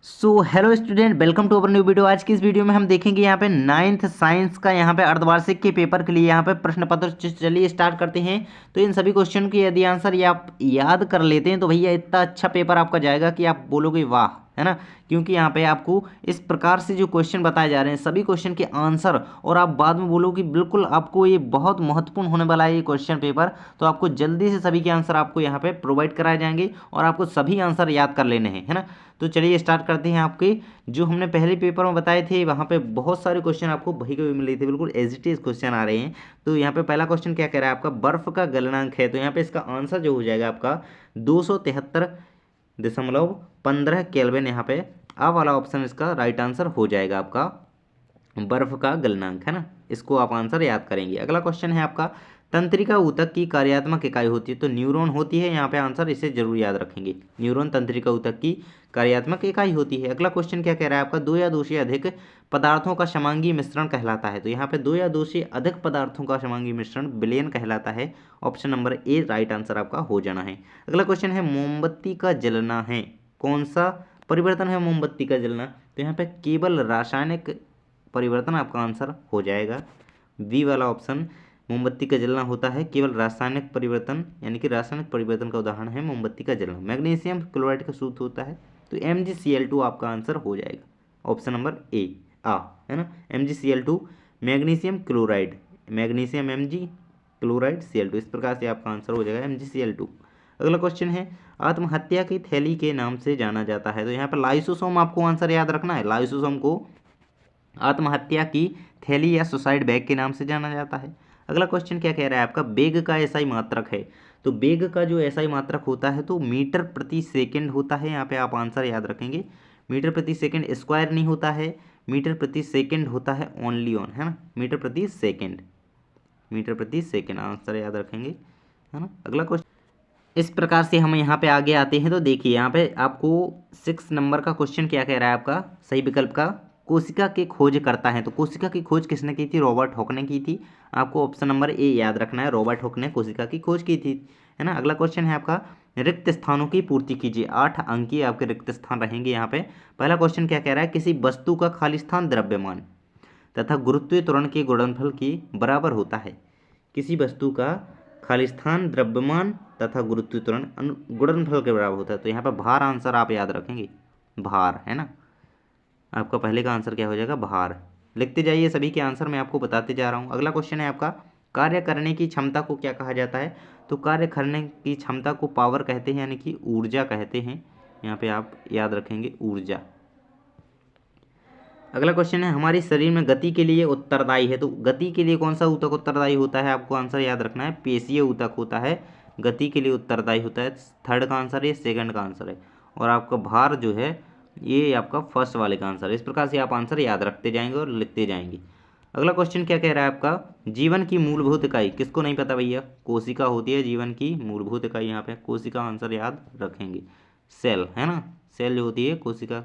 So hello student, welcome to our new video. आज की इस वीडियो में हम देखेंगे यहाँ पे नाइन्थ साइंस का यहाँ पे अर्धवार्षिक के पेपर के लिए यहाँ पे प्रश्न पत्र। चलिए स्टार्ट करते हैं। तो इन सभी क्वेश्चन की यदि आंसर ये आप याद कर लेते हैं तो भैया इतना अच्छा पेपर आपका जाएगा कि आप बोलोगे वाह, है ना। क्योंकि यहाँ पे आपको इस प्रकार से जो क्वेश्चन बताए जा रहे हैं सभी क्वेश्चन के आंसर, और आप बाद में बोलोगे बिल्कुल आपको ये बहुत महत्वपूर्ण होने वाला है ये क्वेश्चन पेपर। तो आपको जल्दी से सभी के आंसर आपको यहाँ पे प्रोवाइड कराए जाएंगे और आपको सभी आंसर याद कर लेने हैं, है ना। तो चलिए स्टार्ट करते हैं। आपके जो हमने पहले पेपर में बताए थे वहाँ पे बहुत सारे क्वेश्चन आपको वही के वही मिले थे, बिल्कुल एज इट इज क्वेश्चन आ रहे हैं। तो यहाँ पे पहला क्वेश्चन क्या कह रहा है आपका, बर्फ का गलनांक है। तो यहाँ पे इसका आंसर जो हो जाएगा आपका 273.15 केल्विन। यहाँ पे आ वाला ऑप्शन इसका राइट आंसर हो जाएगा आपका, बर्फ का गलनांक, है ना। इसको आप आंसर याद करेंगे। अगला क्वेश्चन है आपका, तंत्रिका ऊतक की कार्यात्मक इकाई होती है। तो न्यूरॉन होती है यहाँ पे आंसर, इसे जरूर याद रखेंगे। न्यूरॉन तंत्रिका ऊतक की कार्यात्मक इकाई होती है। अगला क्वेश्चन क्या कह रहा है आपका, दो या दो से अधिक पदार्थों का समांगी मिश्रण कहलाता है। तो यहाँ पे दो या दो से अधिक पदार्थों का समांगी मिश्रण विलयन कहलाता है। Option number A right answer आपका हो जाना है। अगला क्वेश्चन है, मोमबत्ती का जलना है, कौन सा परिवर्तन है मोमबत्ती का जलना। तो यहाँ पे केवल रासायनिक परिवर्तन आपका आंसर हो जाएगा। बी वाला ऑप्शन, मोमबत्ती का जलना होता है केवल रासायनिक परिवर्तन, यानी कि रासायनिक परिवर्तन का उदाहरण है मोमबत्ती का जलना। मैग्नीशियम क्लोराइड का सूत्र होता है। तो MgCl2 आपका आंसर हो जाएगा। ऑप्शन नंबर ए आ, है ना। MgCl2 magnesium chloride, magnesium Mg chloride Cl2, इस प्रकार से आपका आंसर हो जाएगा MgCl2। अगला क्वेश्चन है, आत्महत्या की थैली के नाम से जाना जाता है। तो यहाँ पर लाइसोसोम आपको आंसर याद रखना है। लाइसोसोम को आत्महत्या की थैली या सुसाइड बैग के नाम से जाना जाता है। अगला क्वेश्चन क्या कह रहा है आपका, वेग का एसआई मात्रक है। तो वेग का जो एसआई मात्रक होता है तो मीटर प्रति सेकंड होता है। यहाँ पे आप आंसर याद रखेंगे, मीटर प्रति सेकंड, स्क्वायर नहीं होता है, मीटर प्रति सेकंड होता है ओनली ऑन, है ना। मीटर प्रति सेकंड, मीटर प्रति सेकंड आंसर याद रखेंगे, है ना। अगला क्वेश्चन इस प्रकार से हम यहाँ पे आगे आते हैं। तो देखिए यहाँ पे आपको 6 नंबर का क्वेश्चन क्या कह रहा है आपका, सही विकल्प का कोशिका की खोज करता है। तो कोशिका की खोज किसने की थी, रॉबर्ट हॉक ने की थी। आपको ऑप्शन नंबर ए याद रखना है, रॉबर्ट हॉक ने कोशिका की खोज की थी, है ना। अगला क्वेश्चन है आपका, रिक्त स्थानों की पूर्ति कीजिए। 8 अंक की आपके रिक्त स्थान रहेंगे यहाँ पे। पहला क्वेश्चन क्या कह रहा है, किसी वस्तु का खाली स्थान द्रव्यमान तथा गुरुत्वीय त्वरण के गुणनफल के बराबर होता है। किसी वस्तु का खाली स्थान द्रव्यमान तथा गुरुत्वीय त्वरण गुणनफल के बराबर होता है। तो यहाँ पर भार आंसर आप याद रखेंगे, भार, है ना। आपका पहले का आंसर क्या हो जाएगा, भार। लिखते जाइए सभी के आंसर, मैं आपको बताते जा रहा हूँ। अगला क्वेश्चन है आपका, कार्य करने की क्षमता को क्या कहा जाता है। तो कार्य करने की क्षमता को पावर कहते हैं, यानी कि ऊर्जा कहते हैं। यहाँ पे आप याद रखेंगे ऊर्जा। अगला क्वेश्चन है, हमारे शरीर में गति के लिए उत्तरदायी है। तो गति के लिए कौन सा ऊतक उत्तरदायी होता है, आपको आंसर याद रखना है, पेशीय ऊतक होता है गति के लिए उत्तरदायी होता है। थर्ड का आंसर है, सेकंड का आंसर है। और आपका भार जो है ये आपका फर्स्ट वाले का आंसर है। इस प्रकार से आप आंसर याद रखते जाएंगे और लिखते जाएंगे। अगला क्वेश्चन क्या कह रहा है आपका, जीवन की मूलभूत इकाई, किसको नहीं पता भैया, कोशिका होती है जीवन की मूलभूत इकाई। यहाँ पे कोशिका आंसर याद रखेंगे, सेल, है ना। सेल जो होती है, कोशिका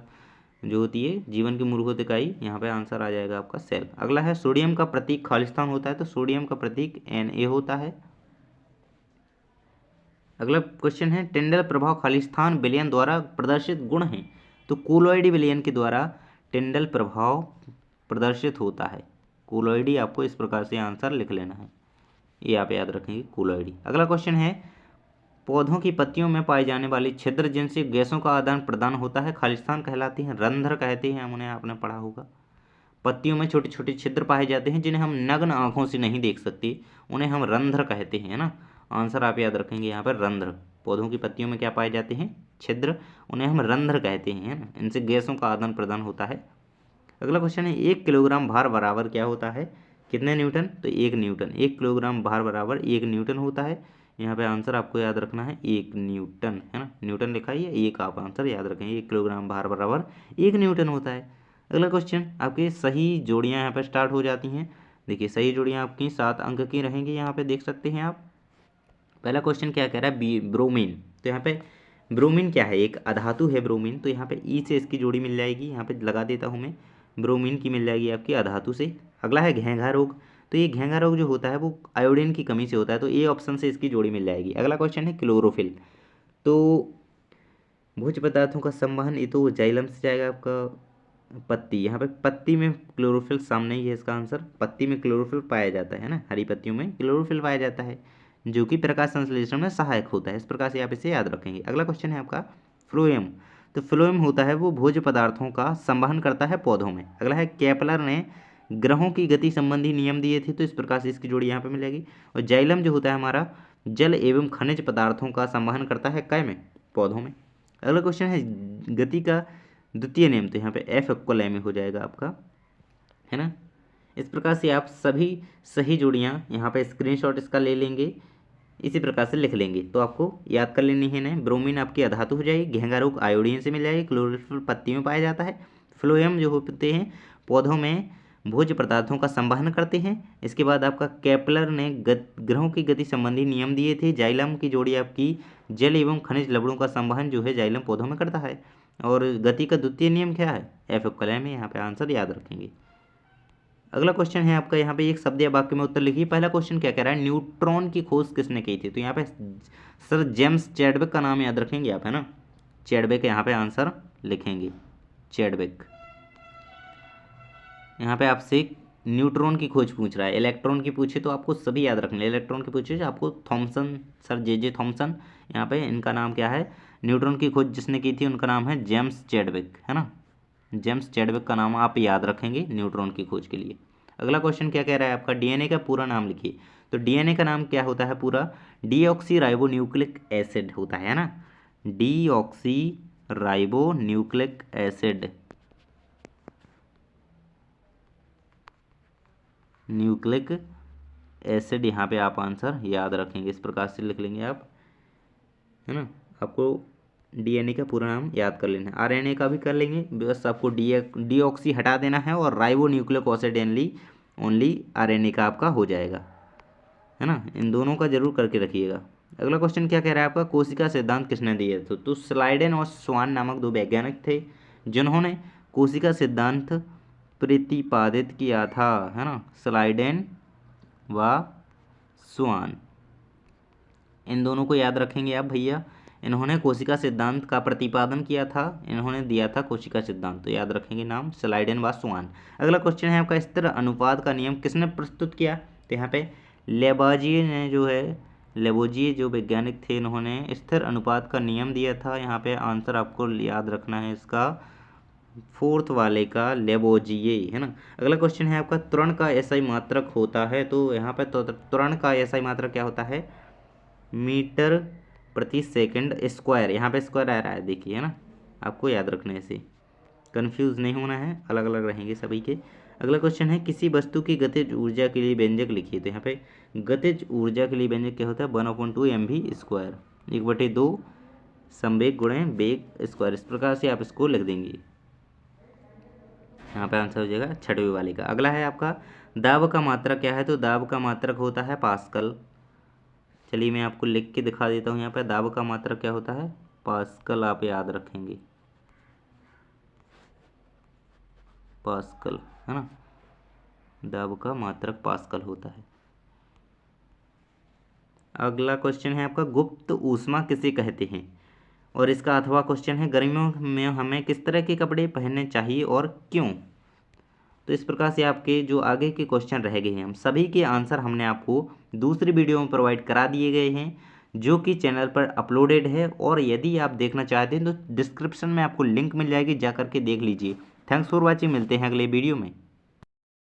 जो होती है जीवन की मूलभूत इकाई, यहाँ पे आंसर आ जाएगा आपका सेल। अगला है, सोडियम का प्रतीक खालिस्तान होता है। तो सोडियम का प्रतीक Na होता है। अगला क्वेश्चन है, टिंडल प्रभाव खालिस्तान विलयन द्वारा प्रदर्शित गुण है। तो कोलोइडी विलयन के द्वारा टिंडल प्रभाव प्रदर्शित होता है। कोलोइडी आपको इस प्रकार से आंसर लिख लेना है, ये आप याद रखेंगे, कोलोइडी। अगला क्वेश्चन है, पौधों की पत्तियों में पाए जाने वाले छिद्र जिनसे गैसों का आदान प्रदान होता है खालिस्तान कहलाते हैं। रंध्र कहते हैं हम उन्हें, आपने पढ़ा होगा। पत्तियों में छोटे छोटे छिद्र पाए जाते हैं जिन्हें हम नग्न आंखों से नहीं देख सकते, उन्हें हम रंध्र कहते हैं, है ना। आंसर आप याद रखेंगे यहाँ पर रंध्र। पौधों की पत्तियों में क्या पाए जाते हैं, छिद्र, उन्हें हम रंध्र कहते हैं, है ना। इनसे गैसों का आदान प्रदान होता है। अगला क्वेश्चन है, 1 किलोग्राम भार बराबर क्या होता है, कितने न्यूटन। तो 1 न्यूटन, 1 किलोग्राम भार बराबर 1 न्यूटन होता है। यहाँ पे आंसर आपको याद रखना है 1 न्यूटन, है ना। न्यूटन लिखा है, एक आप आंसर याद रखेंगे, 1 किलोग्राम भार बराबर 1 न्यूटन होता है। अगला क्वेश्चन, आपके सही जोड़ियाँ यहाँ पर स्टार्ट हो जाती हैं। देखिए सही जोड़ियाँ आपकी 7 अंक की रहेंगी, यहाँ पे देख सकते हैं आप। पहला क्वेश्चन क्या कह रहा है, ब्रोमीन। तो यहाँ पे ब्रोमीन क्या है, एक अधातु है ब्रोमीन। तो यहाँ पे ई से इसकी जोड़ी मिल जाएगी, यहाँ पे लगा देता हूँ मैं, ब्रोमीन की मिल जाएगी आपकी अधातु से। अगला है घेंघा रोग। तो ये घेंघा रोग जो होता है वो आयोडीन की कमी से होता है। तो ए ऑप्शन से इसकी जोड़ी मिल जाएगी। अगला क्वेश्चन है क्लोरोफिल। तो भोज्य पदार्थों का संवहन ये तो जाइलम से जाएगा आपका पत्ती। यहाँ पे पत्ती में क्लोरोफिल सामने ही है इसका आंसर। पत्ती में क्लोरोफिल पाया जाता है ना, हरी पत्तियों में क्लोरोफिल पाया जाता है जो कि प्रकाश संश्लेषण में सहायक होता है। इस प्रकार से आप इसे याद रखेंगे। अगला क्वेश्चन है आपका फ्लोएम। तो फ्लोएम होता है वो भोज्य पदार्थों का संवहन करता है पौधों में। अगला है केपलर ने ग्रहों की गति संबंधी नियम दिए थे, तो इस प्रकार से इसकी जोड़ी यहाँ पे मिलेगी। और जाइलम जो होता है हमारा जल एवं खनिज पदार्थों का संवहन करता है कै में, पौधों में। अगला क्वेश्चन है गति का द्वितीय नियम, तो यहाँ पे एफ इक्वल एम हो जाएगा आपका, है ना। इस प्रकार से आप सभी सही जोड़ियाँ यहाँ पे स्क्रीनशॉट इसका ले लेंगे, इसी प्रकार से लिख लेंगे तो आपको याद कर लेनी है ना। ब्रोमीन आपकी अधातु हो जाएगी, घेंगारुक आयोडीन से मिल जाएगी, क्लोरोफिल पत्ती में पाया जाता है। फ्लोएम जो होते हैं पौधों में भोज्य पदार्थों का संवहन करते हैं। इसके बाद आपका केपलर ने ग्रहों की गति संबंधी नियम दिए थे। जाइलम की जोड़ी आपकी जल एवं खनिज लवणों का संवहन जो है जाइलम पौधों में करता है। और गति का द्वितीय नियम क्या है, एफ इक्वल एम है। यहाँ पे आंसर याद रखेंगे। अगला क्वेश्चन है आपका, यहाँ पे एक शब्द या वाक्य में उत्तर लिखिए। पहला क्वेश्चन क्या कह रहा है, न्यूट्रॉन की खोज किसने की थी। तो यहाँ पे सर जेम्स चैडविक का नाम याद रखेंगे आप, है ना। चैडविक यहाँ पे आंसर लिखेंगे, चैडविक। यहाँ पे आपसे न्यूट्रॉन की खोज पूछ रहा है, इलेक्ट्रॉन की पूछे तो आपको सभी याद रखने। इलेक्ट्रॉन की पूछे आपको थॉमसन, सर जे थॉमसन, यहाँ पे इनका नाम क्या है। न्यूट्रॉन की खोज जिसने की थी उनका नाम है जेम्स चैडविक, है ना। जेम्स चैडविक का नाम आप याद रखेंगे न्यूट्रॉन की खोज के लिए। अगला क्वेश्चन क्या कह रहा है आपका, डीएनए का पूरा नाम लिखिए। तो डीएनए का नाम क्या होता है पूरा, डीऑक्सी राइबो न्यूक्लिक एसिड होता है ना। Deoxy ribo nucleic acid, nucleic acid यहाँ पे आप आंसर याद रखेंगे। इस प्रकार से लिख लेंगे आप, है ना। आपको डीएनए का पूरा नाम याद कर लेना है। आरएनए का भी कर लेंगे, बस आपको डीऑक्सी हटा देना है और ribo nucleic acid only RNA का आपका हो जाएगा, है ना। इन दोनों का जरूर करके रखिएगा। अगला क्वेश्चन क्या कह रहा है आपका, कोशिका सिद्धांत किसने दिया था। तो स्लाइडेन और स्वान नामक दो वैज्ञानिक थे जिन्होंने कोशिका सिद्धांत प्रतिपादित किया था, है ना। स्लाइडेन व स्वान, इन दोनों को याद रखेंगे आप भैया। इन्होंने कोशिका सिद्धांत का प्रतिपादन किया था, इन्होंने दिया था कोशिका सिद्धांत, तो याद रखेंगे नाम स्लाइडेन व स्वान। अगला क्वेश्चन है आपका, स्थिर अनुपात का नियम किसने प्रस्तुत किया। तो यहाँ पे लेबाजिए ने जो है, लेबोजिए जो वैज्ञानिक थे इन्होंने स्थिर अनुपात का नियम दिया था। यहाँ पे आंसर आपको याद रखना है इसका फोर्थ वाले का, लेबोजिए, है ना। अगला क्वेश्चन है आपका, त्वरण का एसआई मात्रक होता है। तो यहाँ पे त्वरण का एसआई मात्रक क्या होता है, मीटर प्रति सेकंड स्क्वायर। यहाँ पे स्क्वायर आ रहा है देखिए, है ना। आपको याद रखने से कंफ्यूज नहीं होना है, अलग अलग रहेंगे सभी के। अगला क्वेश्चन है, किसी वस्तु की गतिज ऊर्जा के लिए व्यंजक लिखिए। तो यहाँ पे गतिज ऊर्जा के लिए व्यंजक क्या होता है, 1/2 mv², 1/2 संवेग गुणे वेग स्क्वायर। इस प्रकार से आप इसको लिख देंगे। यहाँ पे आंसर हो जाएगा छठवें वाले का। अगला है आपका, दाब का मात्रक क्या है। तो दाब का मात्रक होता है पास्कल। चलिए मैं आपको लिख के दिखा देता हूँ। यहाँ पे दाब का मात्रक क्या होता है, पास्कल, आप याद रखेंगे, पास्कल, है ना। दाब का मात्रक पास्कल होता है। अगला क्वेश्चन है आपका, गुप्त ऊष्मा किसे कहते हैं। और इसका अथवा क्वेश्चन है, गर्मियों में हमें किस तरह के कपड़े पहनने चाहिए और क्यों। तो इस प्रकार से आपके जो आगे के क्वेश्चन रह गए हैं, हम सभी के आंसर हमने आपको दूसरी वीडियो में प्रोवाइड करा दिए गए हैं जो कि चैनल पर अपलोडेड है। और यदि आप देखना चाहते हैं तो डिस्क्रिप्शन में आपको लिंक मिल जाएगी, जा करके देख लीजिए। थैंक्स फॉर वॉचिंग, मिलते हैं अगले वीडियो में।